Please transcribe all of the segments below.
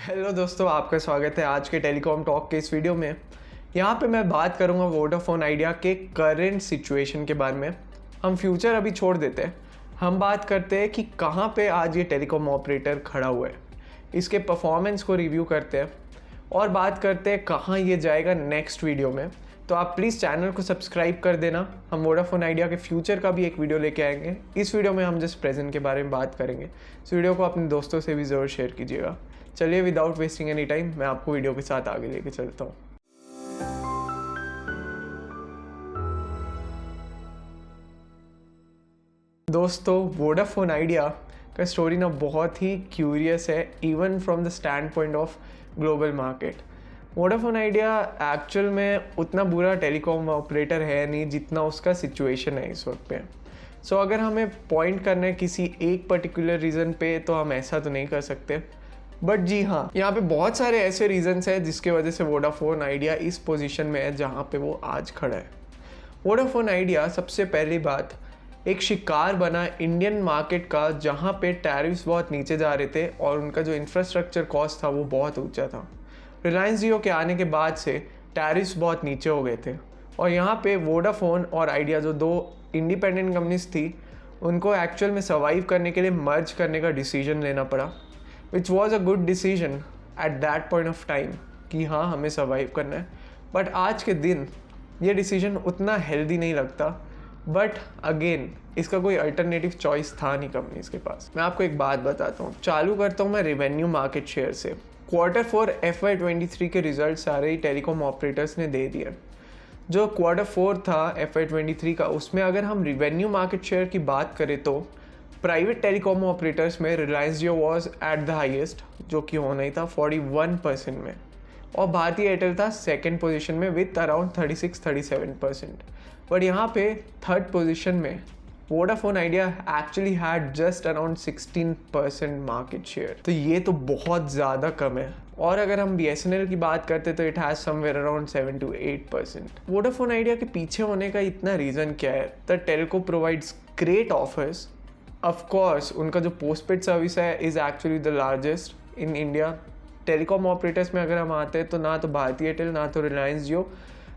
Hello दोस्तों, आपका स्वागत है आज के टेलीकॉम टॉक के इस वीडियो में। यहाँ पे मैं बात करूँगा वोडाफोन आइडिया के करंट सिचुएशन के बारे में। हम फ्यूचर अभी छोड़ देते हैं, हम बात करते हैं कि कहाँ पे आज ये टेलीकॉम ऑपरेटर खड़ा हुआ है, इसके परफॉर्मेंस को रिव्यू करते हैं और बात करते हैं कहाँ ये जाएगा नेक्स्ट वीडियो में। तो आप प्लीज़ चैनल को सब्सक्राइब कर देना। हम वोडाफोन आइडिया के फ्यूचर का भी एक वीडियो लेके आएंगे। इस वीडियो में हम जस्ट प्रेजेंट के बारे में बात करेंगे। इस वीडियो को अपने दोस्तों से भी ज़रूर शेयर कीजिएगा। चलिए विदाउट वेस्टिंग एनी टाइम मैं आपको वीडियो के साथ आगे लेके चलता हूँ। दोस्तों, वोडाफोन आइडिया का स्टोरी ना बहुत ही क्यूरियस है, even from the stand point of global market. Vodafone idea actual में उतना बुरा टेलीकॉम ऑपरेटर है नहीं जितना उसका सिचुएशन है इस वक्त पे। सो अगर हमें पॉइंट करना है किसी एक पर्टिकुलर रीज़न पे तो हम ऐसा तो नहीं कर सकते, बट जी हाँ, यहाँ पे बहुत सारे ऐसे रीजंस हैं जिसके वजह से वोडाफोन आइडिया इस पोजीशन में है जहाँ पे वो आज खड़ा है। वोडाफोन आइडिया सबसे पहली बात एक शिकार बना इंडियन मार्केट का, जहाँ पे टैरिफ्स बहुत नीचे जा रहे थे और उनका जो इंफ्रास्ट्रक्चर कॉस्ट था वो बहुत ऊंचा था। रिलायंस जियो के आने के बाद से टैरिफ्स बहुत नीचे हो गए थे और यहाँ पे वोडाफोन और आइडिया जो दो इंडिपेंडेंट कंपनीज थी उनको एक्चुअल में सर्वाइव करने के लिए मर्ज करने का डिसीजन लेना पड़ा, which was a good decision at that point of time कि हाँ हमें सर्वाइव करना है। बट आज के दिन ये डिसीजन उतना हेल्दी नहीं लगता। बट अगेन इसका कोई अल्टरनेटिव चॉइस था नहीं कंपनीज के पास। मैं आपको एक बात बताता हूँ, चालू करता हूँ मैं रेवेन्यू मार्केट शेयर से। Q4 FY23 के रिजल्ट सारे ही टेलीकॉम ऑपरेटर्स ने दे दिए। जो Q4 था FY23 का, उसमें अगर हम रेवेन्यू मार्केट शेयर की बात करें तो प्राइवेट टेलीकॉम ऑपरेटर्स में रिलायंस जियो वॉज एट द हाईएस्ट, जो कि होना ही था 41% में, और भारती एयरटेल था सेकेंड पोजीशन में विथ अराउंड 36-37%। बट यहाँ पे थर्ड पोजीशन में Vodafone idea actually had just around 16% market share. तो ये तो बहुत ज़्यादा कम है। और अगर हम BSNL की बात करते तो it has somewhere around 7 to 8%। Vodafone idea के पीछे होने का इतना रीज़न क्या है? The Telco provides great offers. Of course उनका जो पोस्टपेड सर्विस है is actually the largest in India. Telecom operators में अगर हम आते हैं तो ना तो भारती एयरटेल ना तो रिलायंस जियो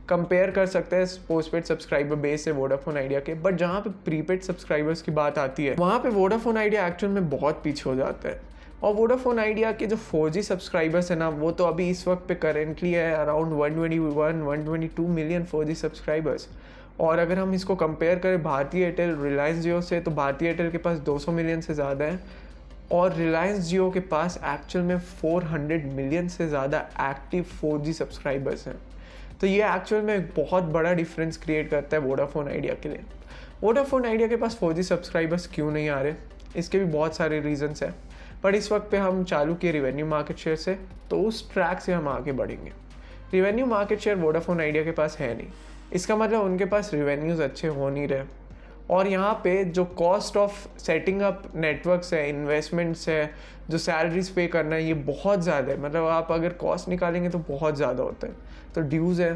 कंपेयर कर सकते हैं पोस्टपेड सब्सक्राइबर बेस है वोडाफोन आइडिया के। बट जहाँ पे प्रीपेड सब्सक्राइबर्स की बात आती है वहाँ पे वोडाफोन आइडिया एक्चुअल में बहुत पीछे हो जाता है। और वोडाफोन आइडिया के जो 4G सब्सक्राइबर्स है ना, वो तो अभी इस वक्त पे करेंटली है अराउंड 121-122 मिलियन 4G सब्सक्राइबर्स। और अगर हम इसको कंपेयर करें भारती एयरटेल रिलायंस जियो से, तो भारती एयरटेल के पास 200 मिलियन से ज़्यादा है और रिलायंस जियो के पास एक्चुअल में 400 मिलियन से ज़्यादा एक्टिव 4G सब्सक्राइबर्स हैं। तो ये एक्चुअल में एक बहुत बड़ा डिफरेंस क्रिएट करता है वोडाफोन आइडिया के लिए। वोडाफोन आइडिया के पास 4G सब्सक्राइबर्स क्यों नहीं आ रहे, इसके भी बहुत सारे रीजंस हैं। बट इस वक्त पे हम चालू किए रिवेन्यू मार्केट शेयर से, तो उस ट्रैक से हम आगे बढ़ेंगे। Revenue market share Vodafone idea के पास है नहीं, इसका मतलब उनके पास रिवेन्यूज़ अच्छे हो नहीं रहे। और यहाँ पे जो cost of setting up networks है, इन्वेस्टमेंट्स है, जो सैलरीज पे करना है, ये बहुत ज़्यादा है। मतलब आप अगर कॉस्ट निकालेंगे तो बहुत ज़्यादा होता है। तो ड्यूज़ है,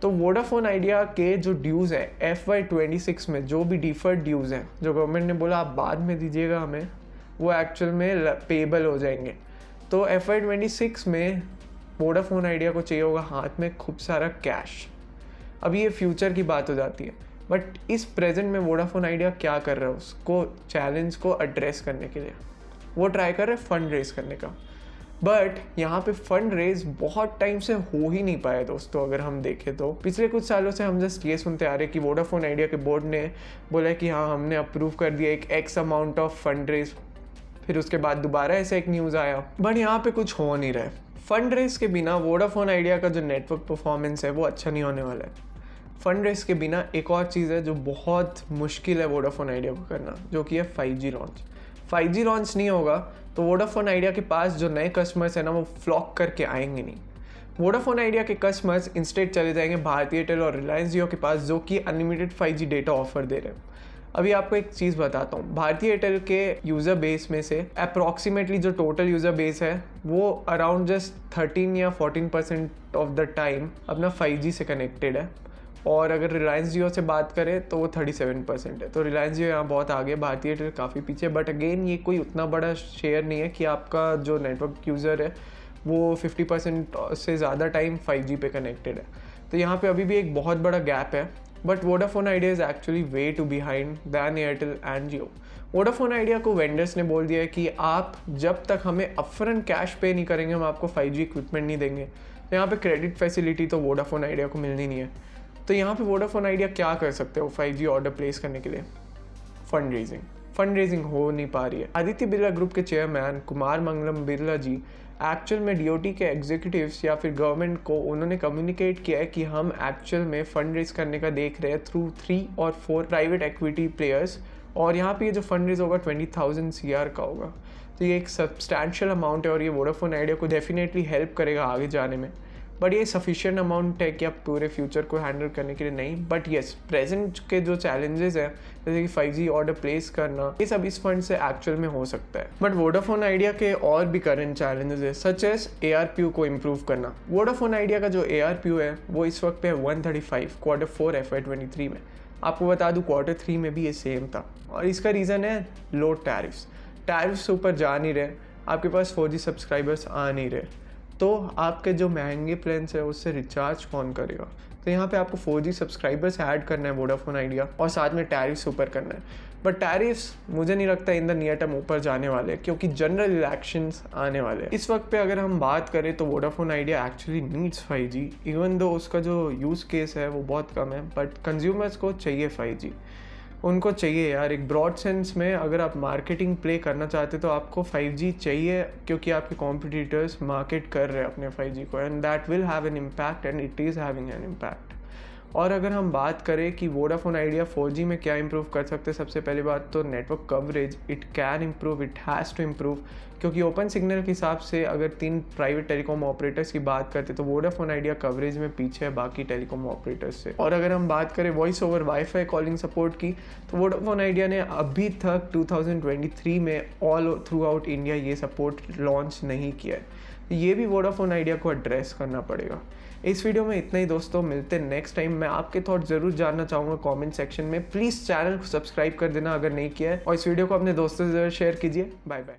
तो वोडाफोन आइडिया के जो ड्यूज़ है FY26 में, जो भी डिफर्ड ड्यूज़ हैं जो गवर्नमेंट ने बोला आप बाद में दीजिएगा हमें, वो एक्चुअल में पेबल हो जाएंगे। तो FY26 में वोडाफोन आइडिया को चाहिए होगा हाथ में खूब सारा कैश। अभी ये फ्यूचर की बात हो जाती है, बट इस प्रेजेंट में वोडाफोन आइडिया क्या कर रहा है, उसको चैलेंज को एड्रेस करने के लिए वो ट्राई कर रहे हैं फंड रेज करने का। बट यहाँ पे फंड रेज बहुत टाइम से हो ही नहीं पाया दोस्तों। अगर हम देखें तो पिछले कुछ सालों से हम जस्ट ये सुनते आ रहे हैं कि वोडाफोन आइडिया के बोर्ड ने बोला कि हाँ हमने अप्रूव कर दिया एक X amount of fund raise, फिर उसके बाद दोबारा ऐसा एक न्यूज़ आया, बट यहाँ पे कुछ हो नहीं रहा है। फंड रेज के बिना वोडाफोन आइडिया का जो नेटवर्क परफॉर्मेंस है वो अच्छा नहीं होने वाला है। फंड रेज के बिना एक और चीज़ है जो बहुत मुश्किल है वोडाफोन आइडिया को करना, जो कि है 5G लॉन्च। 5G लॉन्च नहीं होगा तो वोडाफोन आइडिया के पास जो नए कस्टमर्स हैं ना, वो फ्लॉक करके आएंगे नहीं। वोडाफोन आइडिया के कस्टमर्स इंस्टेड चले जाएंगे भारती एयरटेल और रिलायंस जियो के पास, जो कि अनलिमिटेड 5G डेटा ऑफर दे रहे हैं। अभी आपको एक चीज़ बताता हूँ, भारती एयरटेल के यूज़र बेस में से अप्रॉक्सीमेटली जो टोटल यूज़र बेस है वो अराउंड जस्ट 13 या 14% ऑफ द टाइम अपना 5G से कनेक्टेड है। और अगर रिलायंस जियो से बात करें तो वो 37% है। तो रिलायंस जियो यहाँ बहुत आगे, भारती एयरटेल काफ़ी पीछे। बट अगेन ये कोई उतना बड़ा शेयर नहीं है कि आपका जो नेटवर्क यूज़र है वो 50% से ज़्यादा टाइम 5G पे कनेक्टेड है। तो यहाँ पे अभी भी एक बहुत बड़ा गैप है, but Vodafone Idea is actually way too behind than Airtel and Jio. Vodafone Idea को वेंडर्स ने बोल दिया है कि आप जब तक हमें अपफ्रंट कैश पे नहीं करेंगे हम आपको 5G इक्विपमेंट नहीं देंगे। तो यहाँ पे क्रेडिट फैसिलिटी तो वोडाफोन आइडिया को मिलनी नहीं है। तो यहाँ पे वोडाफोन आइडिया क्या कर सकते हो 5G ऑर्डर प्लेस करने के लिए? फंड रेजिंग हो नहीं पा रही है। आदित्य बिरला ग्रुप के चेयरमैन कुमार मंगलम बिरला जी एक्चुअल में डीओटी के एग्जीक्यूटिव्स या फिर गवर्नमेंट को उन्होंने कम्युनिकेट किया है कि हम एक्चुअल में फंड रेज करने का देख रहे हैं थ्रू 3 और 4 प्राइवेट एक्विटी प्लेयर्स, और यहाँ पे ये जो फंड रेज होगा 20,000 CR का होगा। तो ये एक सब्सटैंशियल अमाउंट है और ये वोडाफोन आइडिया को डेफिनेटली हेल्प करेगा आगे जाने में। बट ये सफिशिएंट अमाउंट है कि आप पूरे फ्यूचर को हैंडल करने के लिए नहीं, बट येस प्रेजेंट के जो चैलेंजेस हैं जैसे कि 5G ऑर्डर प्लेस करना, ये सब इस फंड से एक्चुअल में हो सकता है। बट वोडाफोन आइडिया के और भी करंट चैलेंजेस है सच एज ARPU को इम्प्रूव करना। वोडाफोन आइडिया का जो ARPU है वो इस वक्त पे 135 Q4 FY23 में। आपको बता दूँ Q3 में भी ये सेम था, और इसका रीज़न है लो टैरिफ्स ऊपर जा नहीं रहे, आपके पास 4G सब्सक्राइबर्स आ नहीं रहे, तो आपके जो महंगे प्लान्स है उससे रिचार्ज कौन करेगा? तो यहाँ पे आपको 4G सब्सक्राइबर्स ऐड करना है वोडाफोन आइडिया, और साथ में टैरिफ्स ऊपर करना है। बट टैरिफ्स मुझे नहीं लगता इन द नियर टर्म ऊपर जाने वाले, क्योंकि जनरल इलेक्शंस आने वाले हैं। इस वक्त पे अगर हम बात करें तो Vodafone idea actually needs 5G, even though उसका जो यूज़ केस है वो बहुत कम है, बट कंज्यूमर्स को चाहिए 5G। उनको चाहिए यार, एक ब्रॉड सेंस में अगर आप मार्केटिंग प्ले करना चाहते तो आपको 5G चाहिए, क्योंकि आपके कॉम्पिटिटर्स मार्केट कर रहे हैं अपने 5G को, and that will have an impact and it is having an impact. और अगर हम बात करें कि वोडाफोन आइडिया 4G में क्या इंप्रूव कर सकते हैं, सबसे पहली बात तो network coverage, it can improve, it has to improve, क्योंकि ओपन सिग्नल के हिसाब से अगर 3 प्राइवेट टेलीकॉम ऑपरेटर्स की बात करते तो वोडाफोन आइडिया कवरेज में पीछे है बाकी टेलीकॉम ऑपरेटर्स से। और अगर हम बात करें voice over wifi calling support की, तो वोडाफोन आइडिया ने अभी तक 2023 में ऑल थ्रू आउट इंडिया ये सपोर्ट लॉन्च नहीं किया है। ये भी वोडाफोन आइडिया को एड्रेस करना पड़ेगा। इस वीडियो में इतना ही दोस्तों, मिलते हैं नेक्स्ट टाइम। मैं आपके थॉट ज़रूर जानना चाहूँगा कमेंट सेक्शन में। प्लीज़ चैनल को सब्सक्राइब कर देना अगर नहीं किया है, और इस वीडियो को अपने दोस्तों से ज़रूर शेयर कीजिए। Bye bye.